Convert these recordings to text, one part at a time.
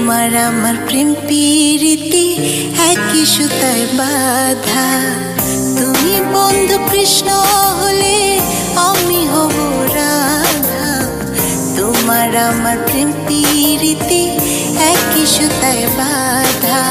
তোমার আমার প্রেম প্রীতি একই সুতায় বাঁধা। তুমি বন্ধু কৃষ্ণ হলে আমি হব রাধা। তোমার আমার প্রেম প্রীতি একই সুতায় বাঁধা।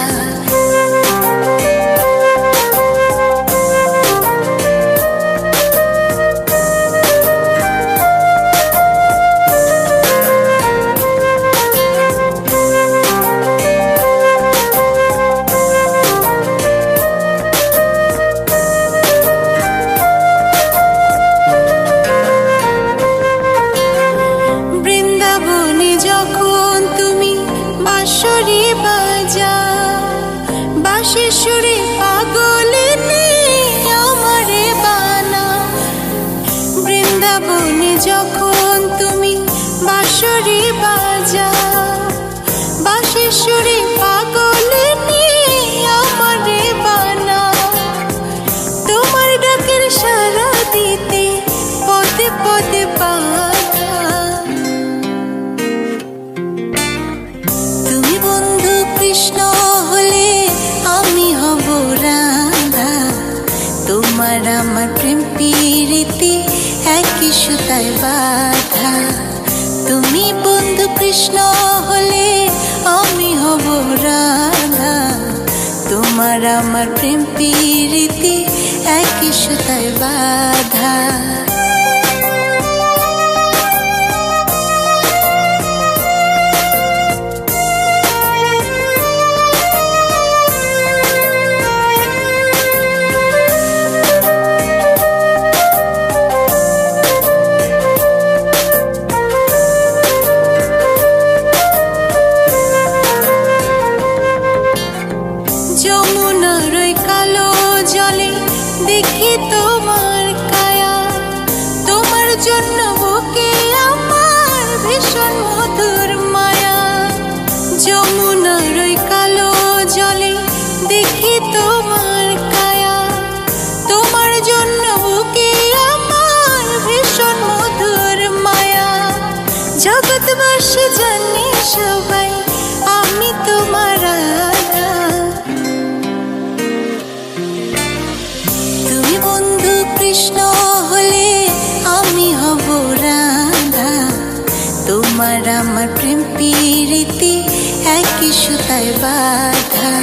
বাঁশির সুরে পাগলে আমারে বানা। বৃন্দাবনে যখন তুমি বাঁশরি বাজাও, বাঁশির সুরে পাগলে আমারে বানা। তোমার ডাকের সাড়া দিতে পদে পদে বাধা। তুমি বন্ধু কৃষ্ণ হলে আমি হব রাধা। তোমার আমার প্রেম প্রীতি একই সুতায় বাঁধা। তুমি বন্ধু কৃষ্ণ হলে আমি হব রাধা। তোমার আমার প্রেম প্রীতি একই সুতায় বাঁধা। যমুনার ওই কালো জলে দেখি তোমার কায়া। তোমার জন্য বুকে আমার ভীষণ মধুর মায়া। যমুনার ওই কালো জলে দেখি তোমার কায়া। তোমার জন্য বুকে আমার ভীষণ মধুর মায়া। জগৎবাসী জানে সবাই আমি তোমার রাধা। তুমি বন্ধু কৃষ্ণ হলে আমি হব রাধা। তোমার আমার প্রেম প্রীতি একই সুতায় বাঁধা।